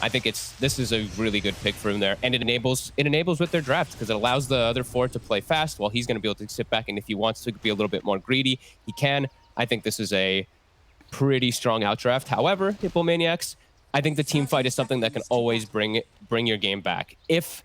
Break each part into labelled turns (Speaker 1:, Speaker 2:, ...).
Speaker 1: I think this is a really good pick for him there, and it enables with their draft because it allows the other 4 to play fast while he's going to be able to sit back, and if he wants to be a little bit more greedy, he can. I think this is a pretty strong outdraft. However, Hippomaniacs, I think the team fight is something that can always bring your game back. If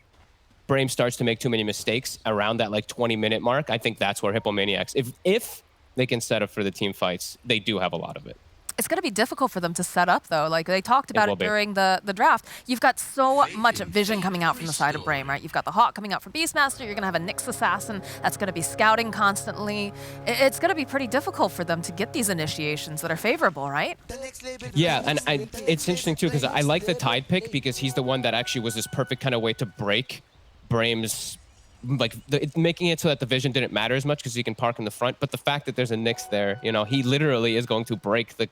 Speaker 1: Brame starts to make too many mistakes around that like 20-minute mark, I think that's where Hippomaniacs, if they can set up for the team fights, they do have a lot of it.
Speaker 2: It's going to be difficult for them to set up, though. Like, they talked about it during the draft. You've got so much vision coming out from the side of Brame, right? You've got the Hawk coming out for Beastmaster. You're going to have a Nyx Assassin that's going to be scouting constantly. It's going to be pretty difficult for them to get these initiations that are favorable, right?
Speaker 1: Yeah, and it's interesting, too, because I like the Tide pick because he's the one that actually was this perfect kind of way to break Brame's, like, making it so that the vision didn't matter as much because he can park in the front. But the fact that there's a Nyx there, you know, he literally is going to break the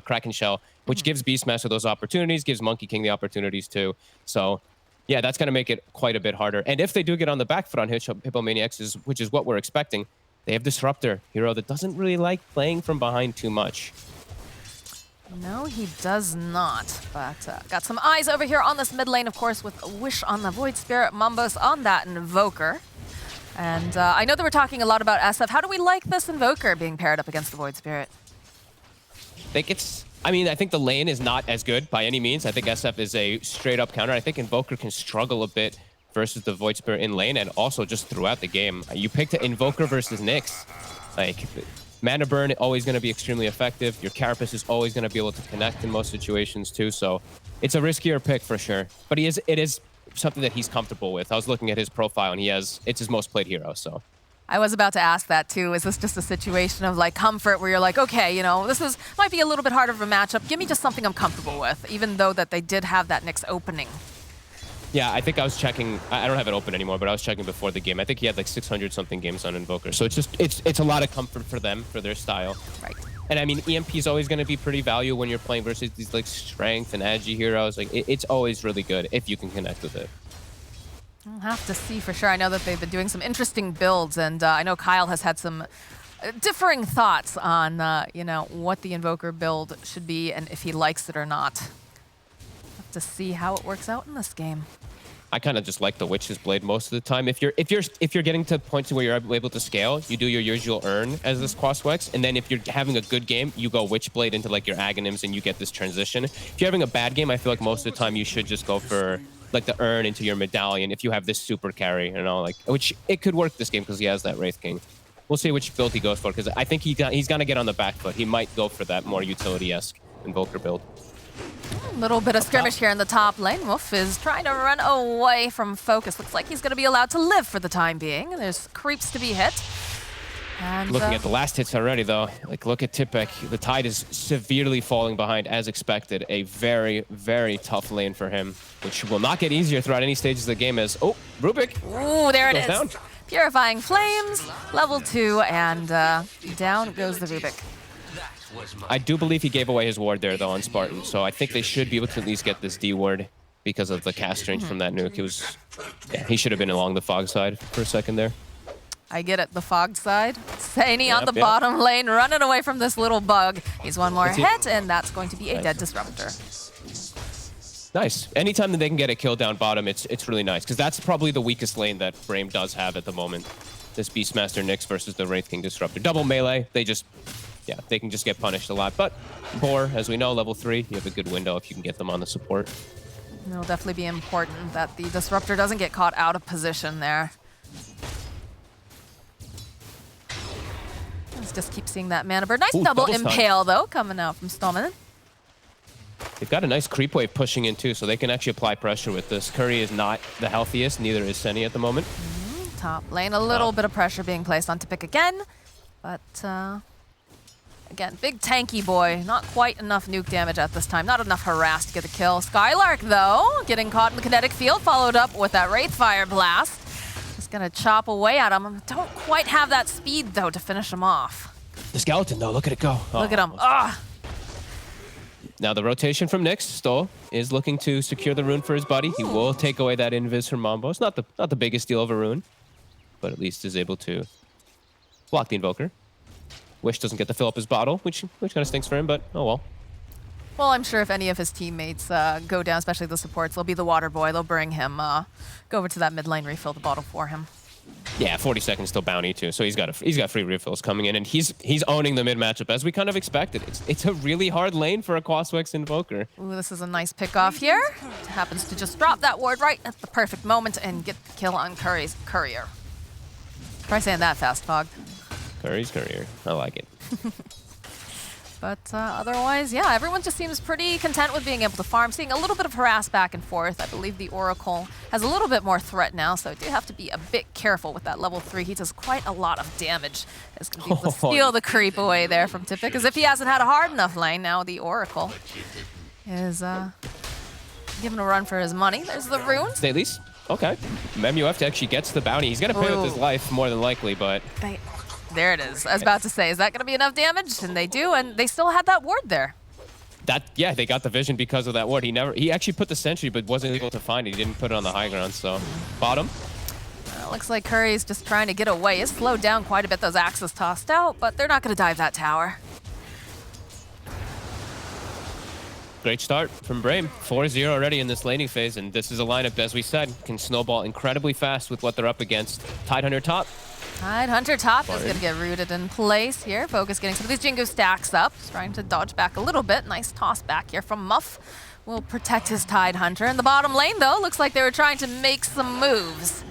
Speaker 1: Kraken Shell, which gives Beastmaster those opportunities, gives Monkey King the opportunities too. So, yeah, that's going to make it quite a bit harder. And if they do get on the back foot on Hippomaniacs, which is what we're expecting, they have Disruptor, hero that doesn't really like playing from behind too much.
Speaker 2: No, he does not. But got some eyes over here on this mid lane, of course, with a Wish on the Void Spirit, Mambos on that Invoker. And I know that we're talking a lot about SF. How do we like this Invoker being paired up against the Void Spirit?
Speaker 1: I think the lane is not as good by any means. I think SF is a straight-up counter. I think Invoker can struggle a bit versus the Void Spirit in lane and also just throughout the game. You picked an Invoker versus Nyx. Like, Mana Burn always going to be extremely effective. Your Carapace is always going to be able to connect in most situations too. So it's a riskier pick for sure. But it is something that he's comfortable with. I was looking at his profile and it's his most played hero. So
Speaker 2: I was about to ask that too. Is this just a situation of like comfort where you're like, okay, you know, this might be a little bit harder of a matchup. Give me just something I'm comfortable with, even though that they did have that Nyx opening.
Speaker 1: Yeah, I think I was checking. I don't have it open anymore, but I was checking before the game. I think he had like 600 something games on Invoker. So it's a lot of comfort for them, for their style.
Speaker 2: Right.
Speaker 1: And I mean, EMP is always going to be pretty valuable when you're playing versus these like strength and agi heroes. Like it's always really good if you can connect with it.
Speaker 2: I'll have to see for sure. I know that they've been doing some interesting builds, and I know Kyle has had some differing thoughts on you know, what the Invoker build should be and if he likes it or not. Have to see how it works out in this game.
Speaker 1: I kind of just like the Witch's Blade most of the time. If you're getting to points where you're able to scale, you do your usual Urn as this Quaswex, and then if you're having a good game, you go Witch Blade into like your Aghanims and you get this transition. If you're having a bad game, I feel like most of the time you should just go for like the Urn into your Medallion if you have this super carry, you know, like, which it could work this game because he has that Wraith King. We'll see which build he goes for because I think he's gonna get on the back foot. He might go for that more utility-esque Invoker build.
Speaker 2: A little bit of skirmish here in the top lane. Wolf is trying to run away from focus. Looks like he's going to be allowed to live for the time being. There's creeps to be hit. And,
Speaker 1: looking at the last hits already, though, like look at Tipek. The Tide is severely falling behind as expected. A very, very tough lane for him, which will not get easier throughout any stages of the game as, oh, Rubik.
Speaker 2: Ooh, there it is.
Speaker 1: Down.
Speaker 2: Purifying Flames, level 2, and down goes the Rubik.
Speaker 1: I do believe he gave away his ward there, though, on Spartan. So I think they should be able to at least get this D ward because of the cast range from that nuke. He should have been along the fog side for a second there.
Speaker 2: I get it, the fog side. Saini on the bottom lane, running away from this little bug. He's one more hit, and that's going to be a dead Disruptor.
Speaker 1: Nice. Anytime that they can get a kill down bottom, it's really nice, because that's probably the weakest lane that Brame does have at the moment. This Beastmaster Nyx versus the Wraith King Disruptor. Double melee, they can just get punished a lot. But Boar, as we know, level 3, you have a good window if you can get them on the support.
Speaker 2: It'll definitely be important that the Disruptor doesn't get caught out of position there. Let's just keep seeing that mana burn. Nice double impale, though, coming out from Stallman.
Speaker 1: They've got a nice creep wave pushing in, too, so they can actually apply pressure with this. Curry is not the healthiest, neither is Senny at the moment.
Speaker 2: Top lane, a little bit of pressure being placed on Tipik again. But, again, big tanky boy. Not quite enough nuke damage at this time. Not enough harass to get the kill. Skylark, though, getting caught in the kinetic field, followed up with that Wraithfire Blast. Just gonna chop away at him. Don't quite have that speed, though, to finish him off.
Speaker 1: The skeleton, though, look at it go.
Speaker 2: Look at him. Ah!
Speaker 1: Now the rotation from Nyx, Stoll, is looking to secure the rune for his buddy. He will take away that invis from Mambo. It's not the biggest deal of a rune, but at least is able to block the Invoker. Wish doesn't get to fill up his bottle, which kind of stinks for him, but oh well.
Speaker 2: Well, I'm sure if any of his teammates go down, especially the supports, they'll be the water boy. They'll bring him, go over to that mid lane, refill the bottle for him.
Speaker 1: Yeah, 40 seconds till bounty too, so he's got free refills coming in, and he's owning the mid matchup as we kind of expected. It's a really hard lane for a Quaswex Invoker.
Speaker 2: Ooh, this is a nice pick off here. Happens to just drop that ward right at the perfect moment and get the kill on Curry's courier. Try saying that fast, Fog.
Speaker 1: Curry's courier, I like it.
Speaker 2: But otherwise, yeah, everyone just seems pretty content with being able to farm. Seeing a little bit of harass back and forth. I believe the Oracle has a little bit more threat now, so I do have to be a bit careful with that level 3. He does quite a lot of damage. It's going to be able to steal the creep away there from Tippik, because if he hasn't had a hard enough lane, now the Oracle is giving a run for his money. There's the runes.
Speaker 1: At least, okay. MUF actually gets the bounty. He's going to pay with his life more than likely, but...
Speaker 2: There it is. I was about to say, is that going to be enough damage? And they do, and they still had that ward there.
Speaker 1: Yeah, they got the vision because of that ward. He actually put the sentry, but wasn't able to find it. He didn't put it on the high ground, so bottom.
Speaker 2: Looks like Curry's just trying to get away. It's slowed down quite a bit. Those axes tossed out, but they're not going to dive that tower.
Speaker 1: Great start from Brame. 4-0 already in this laning phase, and this is a lineup, as we said, can snowball incredibly fast with what they're up against. Tidehunter top.
Speaker 2: Tidehunter top is going to get rooted in place here. Focus getting some of these Jingu stacks up. Just trying to dodge back a little bit. Nice toss back here from Muff. Will protect his Tidehunter. In the bottom lane, though, looks like they were trying to make some moves.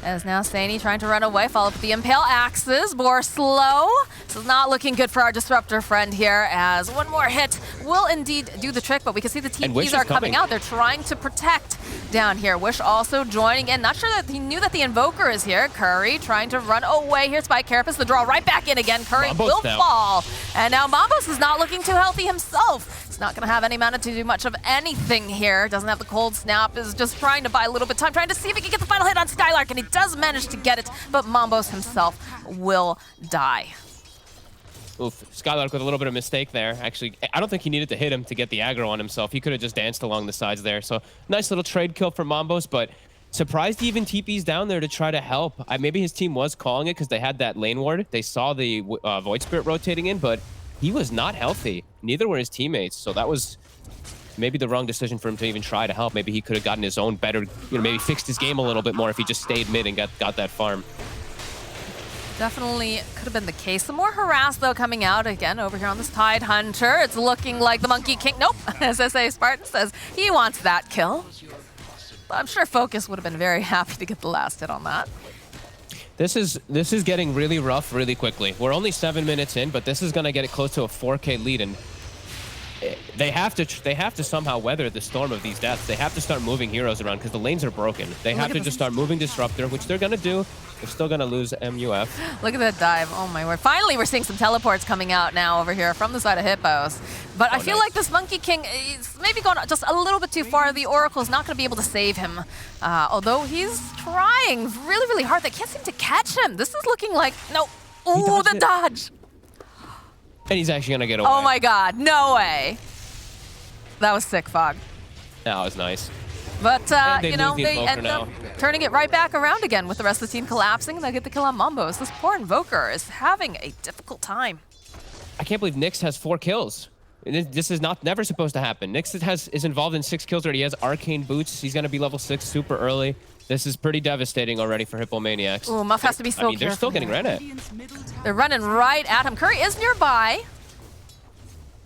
Speaker 2: As now Saini trying to run away, follow up with the Impale Axes. Boar slow. This is not looking good for our Disruptor friend here, as one more hit will indeed do the trick, but we can see the TPs are coming out. They're trying to protect down here. Wish also joining in. Not sure that he knew that the Invoker is here. Curry trying to run away here. Spike Carapace, the draw right back in again. Curry will fall. And now Mambos is not looking too healthy himself. He's not going to have any mana to do much of anything here. Doesn't have the cold snap. Is just trying to buy a little bit of time, trying to see if he can get the final hit on Skylark, and he does manage to get it, but Mambos himself will die.
Speaker 1: Oof, Skylark with a little bit of mistake there. Actually, I don't think he needed to hit him to get the aggro on himself. He could have just danced along the sides there. So nice little trade kill for Mambos, but surprised he even TP's down there to try to help. Maybe his team was calling it because they had that lane ward. They saw the Void Spirit rotating in, but he was not healthy. Neither were his teammates. So that was maybe the wrong decision for him to even try to help. Maybe he could have gotten his own better, maybe fixed his game a little bit more if he just stayed mid and got that farm.
Speaker 2: Definitely could have been the case. Some more harass, though, coming out again over here on this Tidehunter. It's looking like the Monkey King. Nope. SSA Spartan says he wants that kill. But I'm sure Focus would have been very happy to get the last hit on that.
Speaker 1: This is getting really rough really quickly. We're only 7 minutes in, but this is going to get it close to a 4K lead, and they have to somehow weather the storm of these deaths. They have to start moving heroes around because the lanes are broken. They have to just start moving Disruptor, which they're going to do. They're still going to lose MUF.
Speaker 2: Look at that dive. Oh, my word. Finally, we're seeing some teleports coming out now over here from the side of Hippos. But I feel like this Monkey King is maybe going just a little bit too far. The Oracle's not going to be able to save him. Although he's trying really, really hard. They can't seem to catch him. This is looking like... No. Ooh, the dodge.
Speaker 1: And he's actually going to get away.
Speaker 2: Oh, my God. No way. That was sick, Fog.
Speaker 1: That was nice.
Speaker 2: But, they end up turning it right back around again with the rest of the team collapsing, and they get the kill on Mambos. This poor Invoker is having a difficult time.
Speaker 1: I can't believe Nyx has 4 kills. This is never supposed to happen. Nyx is involved in 6 kills already. He has Arcane Boots. He's going to be level 6 super early. This is pretty devastating already for Hippomaniacs.
Speaker 2: Ooh, Muff has to be so careful.
Speaker 1: They're still getting ran at.
Speaker 2: They're running right at him. Curry is nearby.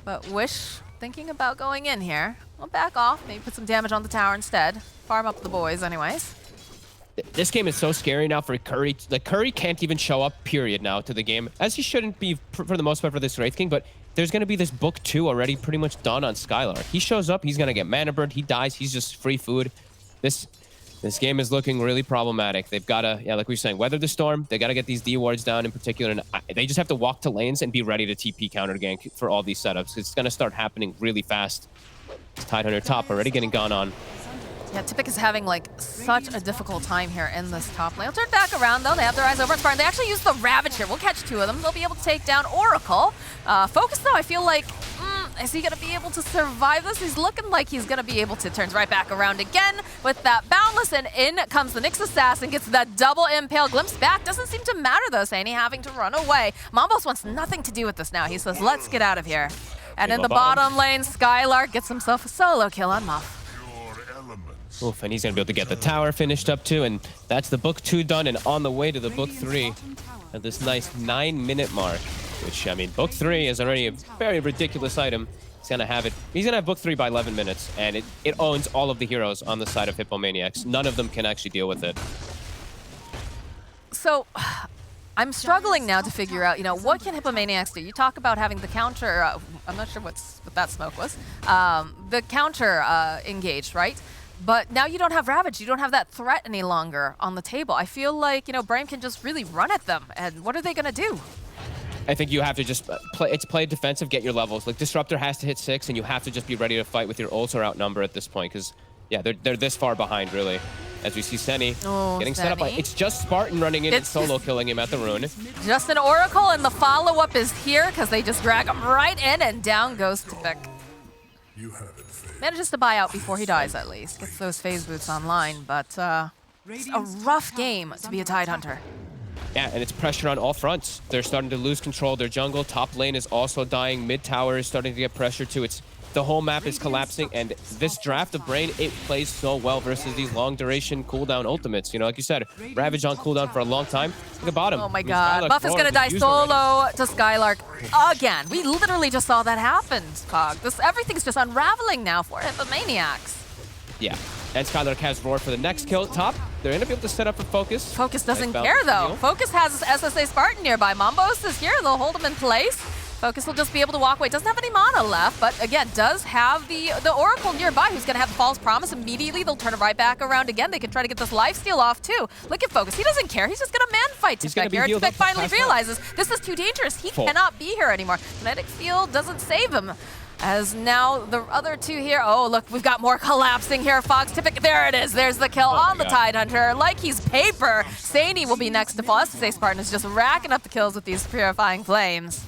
Speaker 2: But Wish thinking about going in here. We'll back off. Maybe put some damage on the tower instead. Farm up the boys anyways.
Speaker 1: This game is so scary now for Curry. Like, Curry can't even show up, period, now to the game. As he shouldn't be for the most part for this Wraith King, but there's going to be this book 2 already pretty much done on Skylark. He shows up, he's going to get mana burned, he dies, he's just free food. This game is looking really problematic. They've got to, like we were saying, weather the storm. They got to get these D wards down in particular, and they just have to walk to lanes and be ready to TP counter gank for all these setups. It's going to start happening really fast. Tidehunter top already getting gone on.
Speaker 2: Yeah, Tippik is having like such a difficult time here in this top lane. They'll turn back around though. They have their eyes over on Spartan. They actually use the Ravage here. We'll catch 2 of them. They'll be able to take down Oracle. Focus though, I feel like, is he gonna be able to survive this? He's looking like he's gonna be able to. Turns right back around again with that Boundless, and in comes the Nyx Assassin, gets that double impale. Glimpse back, doesn't seem to matter though, Saini having to run away. Mambos wants nothing to do with this now. He says, let's get out of here. And in
Speaker 1: Go
Speaker 2: the bottom lane, Skylark gets himself a solo kill on Muff.
Speaker 1: Oof, and he's gonna be able to get the tower finished up too, and that's the book 2 done, and on the way to the book 3 at this nice 9-minute mark, which, I mean, book 3 is already a very ridiculous item. He's gonna have it. He's gonna have book 3 by 11 minutes, and it owns all of the heroes on the side of Hippomaniacs. None of them can actually deal with it.
Speaker 2: So, I'm struggling now to figure out, what can Hippomaniacs do? You talk about having the counter, I'm not sure what that smoke was, the counter engaged, right? But now you don't have Ravage, you don't have that threat any longer on the table. I feel like, Brame can just really run at them, and what are they gonna do?
Speaker 1: I think you have to just play defensive, get your levels. Like, Disruptor has to hit 6, and you have to just be ready to fight with your ult or outnumber at this point, because, yeah, they're this far behind, really. As we see Senny getting set up. It's just Spartan running in and solo killing him at the rune.
Speaker 2: Just an Oracle, and the follow-up is here, because they just drag him right in, and down goes Tipik. Manages to buy out before he dies, at least. Gets those phase boots online, but it's a rough game to be a Tidehunter.
Speaker 1: Yeah, and it's pressure on all fronts. They're starting to lose control of their jungle. Top lane is also dying. Mid tower is starting to get pressure too. The whole map is collapsing, and this draft of Brame, it plays so well versus these long duration cooldown ultimates. Like you said, Ravage on cooldown for a long time. Look at bottom.
Speaker 2: Oh my god, Buff is gonna die solo to Skylark again. We literally just saw that happen, Pog. Everything's just unraveling now for Hippomaniacs.
Speaker 1: Yeah, and Skylark has Roar for the next kill top. They're gonna be able to set up for Focus.
Speaker 2: Focus doesn't care though. Focus has SSA Spartan nearby. Mambos is here, they'll hold him in place. Focus will just be able to walk away. Doesn't have any mana left, but again, does have the Oracle nearby who's gonna have False Promise immediately. They'll turn it right back around again. They can try to get this lifesteal off too. Look at Focus, he doesn't care. He's just gonna man fight Tipik here. Tipik finally realizes this is too dangerous. He cannot be here anymore. Kinetic Field doesn't save him. As now the other two here, oh look, we've got more collapsing here, Fox. Tipik, there it is. There's the kill on the Tidehunter. Like he's paper. Sani will be next to fall. SSA Spartan is just racking up the kills with these purifying flames.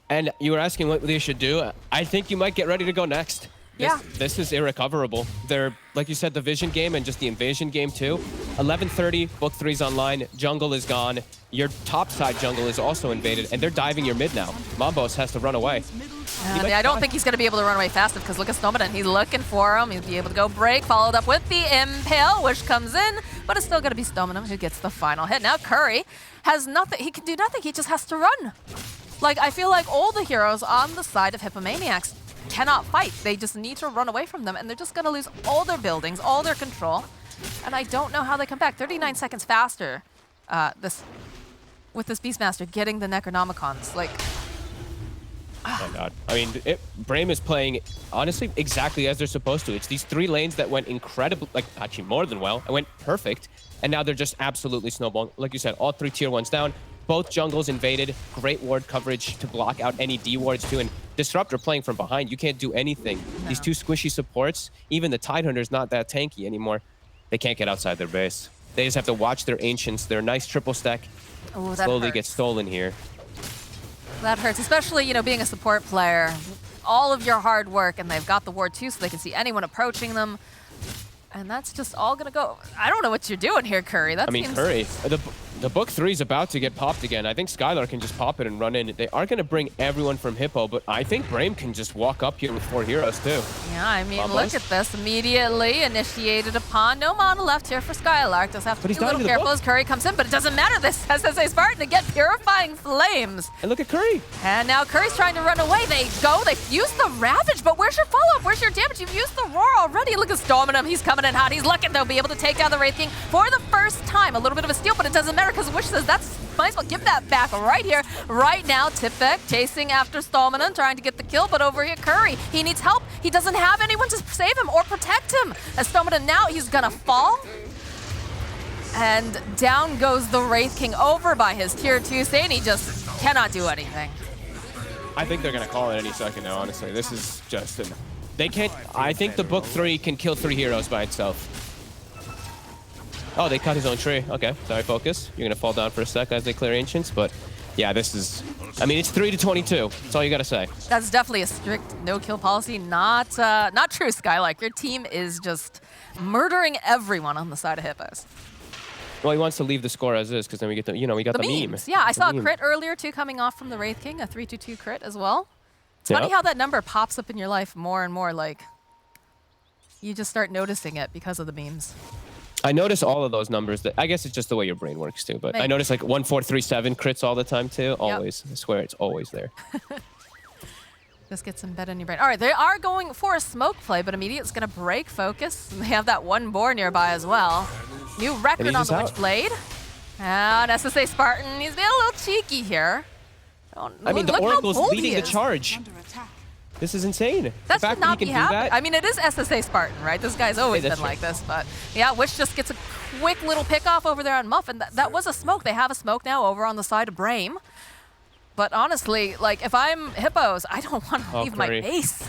Speaker 1: And you were asking what they should do. I think you might get ready to go next. This is irrecoverable. They're, like you said, the vision game and just the invasion game too. 11:30, book 3's online, jungle is gone. Your top side jungle is also invaded, and they're diving your mid now. Mambos has to run away.
Speaker 2: I don't think he's going to be able to run away fast because look at Snowman, he's looking for him. He'll be able to go break, followed up with the Impale, which comes in, but it's still going to be Snowman who gets the final hit. Now Curry has nothing. He can do nothing. He just has to run. Like, I feel like all the heroes on the side of Hippomaniacs cannot fight. They just need to run away from them, and they're just going to lose all their buildings, all their control. And I don't know how they come back. 39 seconds faster with this Beastmaster getting the Necronomicons. Like,
Speaker 1: oh my god. I mean, Brame is playing, honestly, exactly as they're supposed to. It's these 3 lanes that went incredibly, like, actually more than well. It went perfect, and now they're just absolutely snowballing. Like you said, all 3 tier 1s down. Both jungles invaded. Great ward coverage to block out any D wards too. And Disruptor playing from behind. You can't do anything. No. These 2 squishy supports, even the Tidehunter's not that tanky anymore. They can't get outside their base. They just have to watch their Ancients. Their nice triple stack slowly gets stolen here.
Speaker 2: That hurts, especially, being a support player. All of your hard work, and they've got the ward too, so they can see anyone approaching them. And that's just all gonna go. I don't know what you're doing here, Curry.
Speaker 1: Curry. The book 3's about to get popped again. I think Skylar can just pop it and run in. They are gonna bring everyone from Hippo, but I think Brame can just walk up here with 4 heroes too.
Speaker 2: Yeah, I mean, look at this. Immediately initiated upon. No mana left here for Skylark. Does have to be a little careful as Curry comes in, but it doesn't matter. This SSA Spartan to get purifying flames.
Speaker 1: And look at Curry.
Speaker 2: And now Curry's trying to run away. They use the Ravage, but where's your follow-up? Where's your damage? You've used the Roar already. Look at Storminum. He's coming in hot. He's looking, they'll be able to take down the Wraith King for the first time. A little bit of a steal, but it doesn't matter because Wish says might as well give that back right here, right now. Tipik chasing after Stallman, trying to get the kill, but over here, Curry, he needs help. He doesn't have anyone to save him or protect him. As Stallman now, he's gonna fall. And down goes the Wraith King over by his tier 2 Sani. Just cannot do anything.
Speaker 1: I think they're gonna call it any second now, honestly. This is just they can't. I think the book 3 can kill 3 heroes by itself. Oh, they cut his own tree. Okay, sorry, Focus. You're gonna fall down for a sec as they clear Ancients, but yeah, this is, I mean, it's 3-22. That's all you gotta say.
Speaker 2: That's definitely a strict no-kill policy. Not true, Skylark. Your team is just murdering everyone on the side of Hippos.
Speaker 1: Well, he wants to leave the score as is, because then we get the, we got the meme.
Speaker 2: Yeah, I saw a crit earlier too coming off from the Wraith King, a 3-2 crit as well. It's funny how that number pops up in your life more and more. Like, you just start noticing it because of the memes.
Speaker 1: I notice all of those numbers. I guess it's just the way your brain works too. But I notice like 1437 crits all the time too. Always. I swear it's always there.
Speaker 2: Just gets embedded in your brain. All right, they are going for a smoke play, but Immediate's going to break focus. And they have that one boar nearby as well. New record on the Witchblade. And SSA Spartan, he's being a little cheeky here.
Speaker 1: I mean, the Oracle's leading the charge. This is insane.
Speaker 2: That should not be happening. I mean, it is SSA Spartan, right? This guy's always been like this. But yeah, Wish just gets a quick little pick off over there on Muff. And that was a smoke. They have a smoke now over on the side of Brame. But honestly, like, if I'm Hippos, I don't want to leave my base.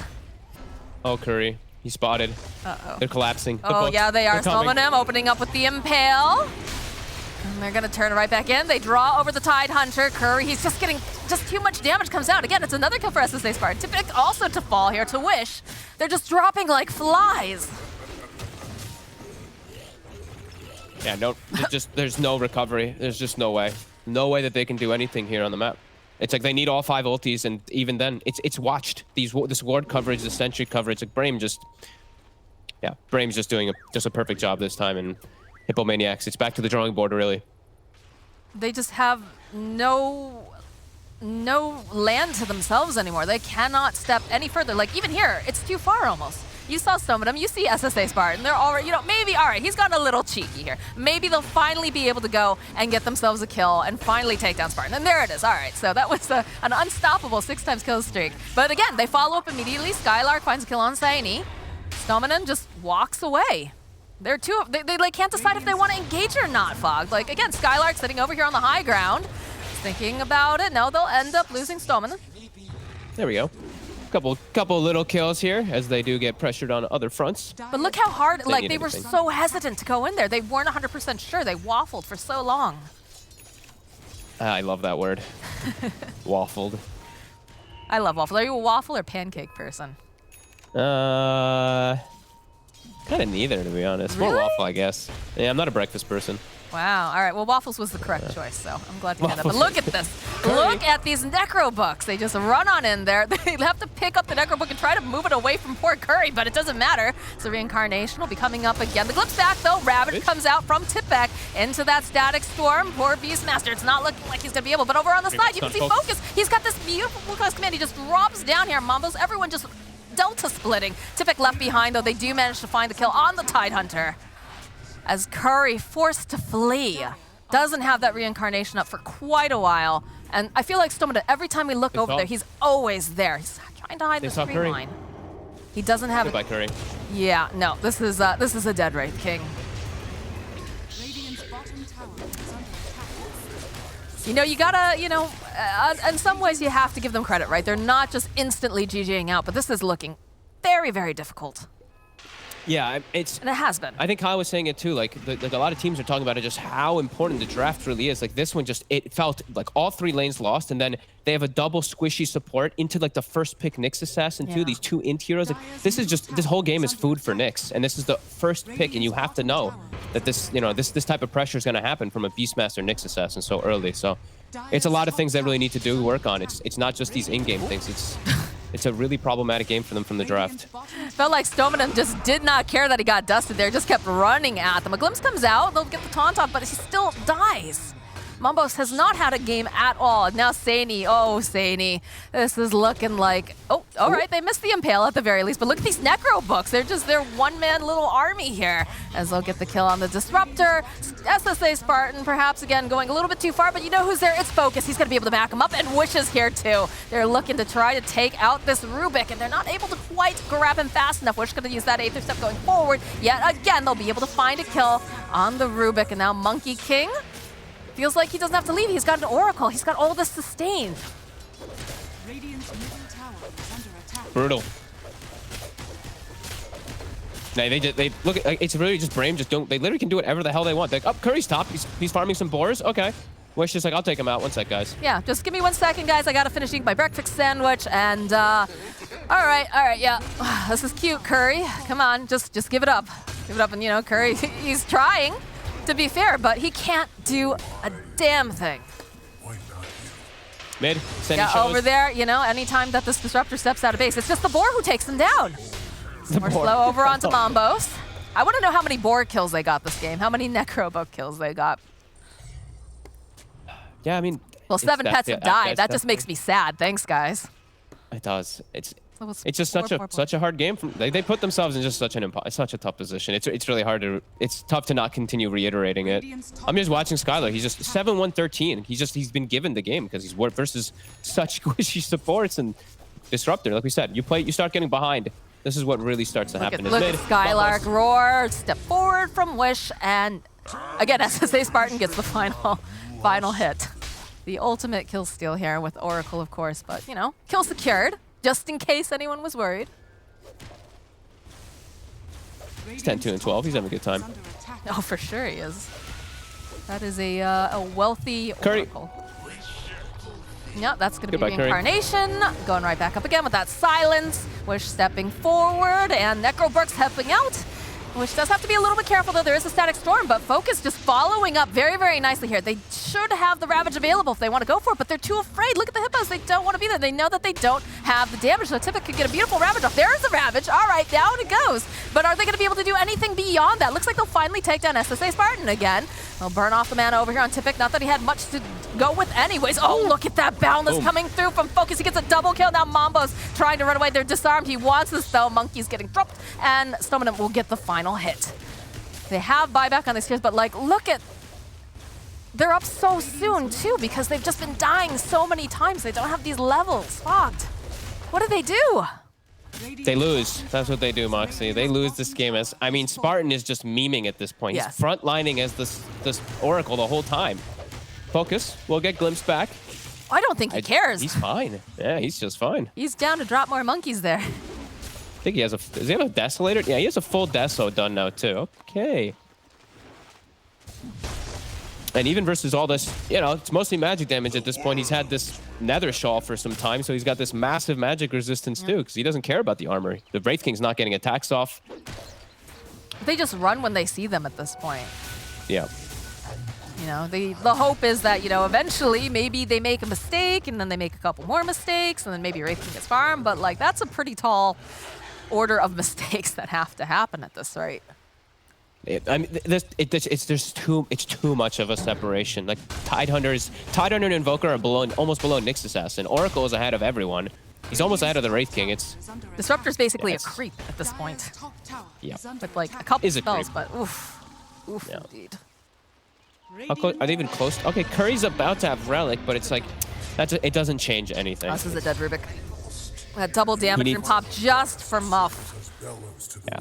Speaker 1: Oh, Curry. He's spotted.
Speaker 2: Uh-oh.
Speaker 1: They're collapsing.
Speaker 2: Oh, yeah, they are. Some of them opening up with the Impale. And they're going to turn right back in. They draw over the Tide Hunter. Curry, he's just getting too much damage comes out. Again, it's another kill for SSA Spartan. Typic also to fall here to Wish. They're just dropping like flies.
Speaker 1: Yeah, no, there's no recovery. There's just no way. No way that they can do anything here on the map. It's like they need all 5 ultis, and even then, it's watched. This ward coverage, the sentry coverage, like Brame Brame's just doing a perfect job this time, and Hippomaniacs, it's back to the drawing board, really.
Speaker 2: They just have no land to themselves anymore. They cannot step any further. Like, even here, it's too far almost. You saw some of them. You see SSA Spartan. They're already, maybe, all right, he's gotten a little cheeky here. Maybe they'll finally be able to go and get themselves a kill and finally take down Spartan. And there it is. All right, so that was an unstoppable 6x kill streak. But again, they follow up immediately. Skylark finds a kill on Saini. Stomanen just walks away. They like, can't decide if they want to engage or not, Fog. Like, again, Skylark sitting over here on the high ground, thinking about it. No, they'll end up losing Stomanen.
Speaker 1: There we go. Couple little kills here as they do get pressured on other fronts.
Speaker 2: But look how hard, like, they were so hesitant to go in there. They weren't 100% sure. They waffled for so long.
Speaker 1: I love that word. Waffled.
Speaker 2: I love waffle. Are you a waffle or pancake person?
Speaker 1: Kind of neither, to be honest.
Speaker 2: Really?
Speaker 1: More waffle, I guess. Yeah, I'm not a breakfast person.
Speaker 2: Wow. All right. Well, waffles was the correct choice, so I'm glad you had that. But look at this. Look at these Necro Books. They just run on in there. They have to pick up the Necro Book and try to move it away from poor Curry, but it doesn't matter. So Reincarnation will be coming up again. The Glimpse back, though. Ravage comes out from Tipback into that Static Storm. Poor Beastmaster. It's not looking like he's going to be able, but over on the side, you can see Focus. He's got this beautiful Focus command. He just drops down here. Mambos, everyone just Delta splitting. Tipback left behind, though. They do manage to find the kill on the Tide Hunter. As Curry forced to flee. Doesn't have that Reincarnation up for quite a while. And I feel like Stomanen, every time we look over there, he's always there. He's trying to hide the screen line. He doesn't have it.
Speaker 1: Goodbye, Curry.
Speaker 2: Yeah, no, this is a dead Wraith King. You gotta, in some ways you have to give them credit, right? They're not just instantly GGing out, but this is looking very, very difficult.
Speaker 1: Yeah, and it
Speaker 2: has been.
Speaker 1: I think Kyle was saying it too. Like a lot of teams are talking about it, just how important the draft really is. Like this one, it felt like all 3 lanes lost, and then they have a double squishy support into like the first pick Nyx assassin too. These 2 int heroes. Like this whole game is food for Nyx, and this is the first pick, and you have to know that this type of pressure is going to happen from a Beastmaster Nyx assassin so early. So it's a lot of things that really need to work on. It's not just these in-game things. It's a really problematic game for them from the draft.
Speaker 2: Felt like Stomanen just did not care that he got dusted there, just kept running at them. A Glimpse comes out, they'll get the taunt off, but he still dies. Mambos has not had a game at all. Now Saini, Saini. This is looking like, all right, they missed the Impale at the very least, but look at these Necro Books. They're just their one-man little army here as they'll get the kill on the Disruptor. SSA Spartan perhaps, again, going a little bit too far, but you know who's there? It's Focus. He's going to be able to back him up, and Wish is here too. They're looking to try to take out this Rubik, and they're not able to quite grab him fast enough. Wish going to use that Aether Step going forward. Yet again, they'll be able to find a kill on the Rubik, and now Monkey King feels like he doesn't have to leave. He's got an Oracle. He's got all this sustained.
Speaker 1: Brutal. No, they look at, it's really just Brame. They literally can do whatever the hell they want. They're like, Curry's top. He's farming some boars. Okay. Wish just like, I'll take him out. 1 sec, guys.
Speaker 2: Yeah, just give me 1 second, guys. I gotta finish eating my breakfast sandwich. And all right, yeah. This is cute, Curry. Come on, just give it up. Give it up, and Curry, he's trying, to be fair, but he can't do a damn thing.
Speaker 1: Mid, Sandy
Speaker 2: Yeah,
Speaker 1: shows.
Speaker 2: over there, you know, anytime that this Disruptor steps out of base, it's just the Boar who takes them down. More slow over onto Mambos. I want to know how many Boar kills they got this game, how many Necrobo kills they got.
Speaker 1: Yeah, I mean...
Speaker 2: Well, 7 pets have died. That just makes me sad. Thanks, guys.
Speaker 1: It does. It's just such a hard game. They put themselves in just such a tough position. It's really hard to... It's tough to not continue reiterating it. I'm just watching Skylar. He's just 7-1-13. He's been given the game because he's versus such squishy supports and Disruptor. Like we said, you start getting behind. This is what really starts to happen.
Speaker 2: Look at Skylark roar, step forward from Wish, and again, SSA Spartan gets the final hit. The ultimate kill steal here with Oracle, of course, but you know, kill secured, just in case anyone was worried.
Speaker 1: He's 10-2-12. He's having a good time.
Speaker 2: Oh, for sure he is. That is a wealthy Oracle. Yep, that's going to be Reincarnation. Going right back up again with that silence. Wish stepping forward, and Necroburk's helping out. Wish does have to be a little bit careful, though. There is a static storm, but Focus just following up very, very nicely here. They should have the Ravage available if they want to go for it, but they're too afraid. Look at the Hippos. They don't want to be there. They know that they don't have the damage, so Tippett could get a beautiful Ravage off. There's the Ravage. All right, down it goes. But are they going to be able to do anything beyond that? Looks like they'll finally take down SSA Spartan again. They'll burn off the mana over here on Tippett. Not that he had much to go with anyways. Oh, look at that Boundless coming through from Focus. He gets a double kill. Now Mambo's trying to run away. They're disarmed. He wants this, though. Monkey's getting dropped, and Stoneman will get the final hit. They have buyback on these tiers, but like, look at... They're up so soon, too, because they've just been dying so many times. They don't have these levels fogged. What do they do?
Speaker 1: They lose. That's what they do, Moxie. They lose this game as... I mean, Spartan is just memeing at this point.
Speaker 2: Yes.
Speaker 1: He's frontlining as this Oracle the whole time. Focus. We'll get Glimpse back.
Speaker 2: I don't think he cares.
Speaker 1: He's fine. Yeah, he's just fine.
Speaker 2: He's down to drop more monkeys there.
Speaker 1: I think he has a... Does he have a Desolator? Yeah, he has a full Deso done now, too. Okay. And even versus all this, you know, it's mostly magic damage at this point. He's had this Nether Shawl for some time, so he's got this massive magic resistance, too, because he doesn't care about the armor. The Wraith King's not getting attacks off.
Speaker 2: They just run when they see them at this point.
Speaker 1: Yeah.
Speaker 2: You know, the hope is that, you know, eventually maybe they make a mistake, and then they make a couple more mistakes, and then maybe Wraith King gets farmed, but, like, that's a pretty tall order of mistakes that have to happen at this rate.
Speaker 1: I mean, it's too much of a separation. Like Tidehunter and Invoker are almost below Nyx Assassin. Oracle is ahead of everyone. He's almost ahead of the Wraith King.
Speaker 2: Disruptor's basically a creep at this point.
Speaker 1: Yeah.
Speaker 2: With like a couple spells, but oof, yeah. Indeed.
Speaker 1: How close, are they even close? Okay, Curry's about to have Relic, but it's like it doesn't change anything.
Speaker 2: This is a dead Rubik. That double damage and pop just for Muff.
Speaker 1: Yeah.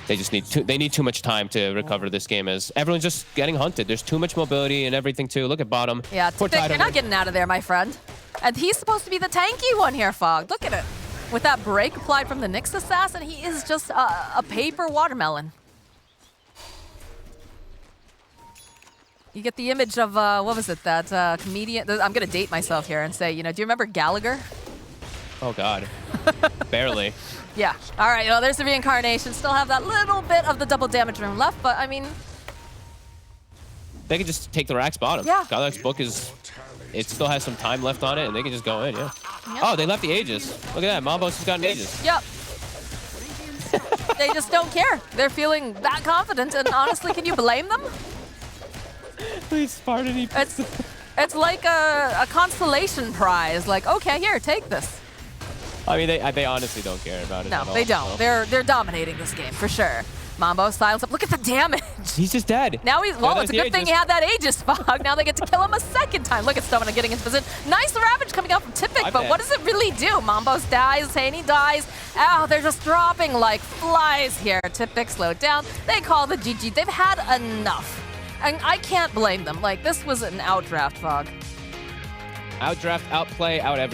Speaker 1: They need too much time to recover this game as everyone's just getting hunted. There's too much mobility and everything too. Look at bottom.
Speaker 2: Yeah, Tippett, you're not getting out of there, my friend. And he's supposed to be the tanky one here, Fog. Look at it. With that break applied from the Nyx Assassin, he is just a paper watermelon. You get the image of, what was it, that comedian? I'm going to date myself here and say, you know, do you remember Gallagher?
Speaker 1: Oh, God. Barely.
Speaker 2: Yeah. All right, well, there's the reincarnation. Still have that little bit of the double damage room left, but I mean...
Speaker 1: They can just take the Rax bottom.
Speaker 2: Yeah.
Speaker 1: Skylark's book it still has some time left on it, and they can just go in, yeah. Yep. Oh, they left the Aegis. Look at that. Mambos has gotten Aegis.
Speaker 2: Yep. They just don't care. They're feeling that confident, and honestly, can you blame them?
Speaker 1: Please, Spartan.
Speaker 2: It's like a consolation prize. Like, okay, here, take this.
Speaker 1: I mean, they honestly don't care about it.
Speaker 2: No, they don't. So. They're dominating this game for sure. Mambo silence up. Look at the damage.
Speaker 1: He's just dead.
Speaker 2: Now well, it's a good thing he had that Aegis Fog. Now they get to kill him a second time. Look at Stomina getting into position. Nice Ravage coming out from Tippett, but what does it really do? Mambos dies, Haney dies. Oh, they're just dropping like flies here. Tippett slowed down. They call the GG. They've had enough. And I can't blame them. Like, this was an outdraft, Fog.
Speaker 1: Outdraft, outplay, out everything.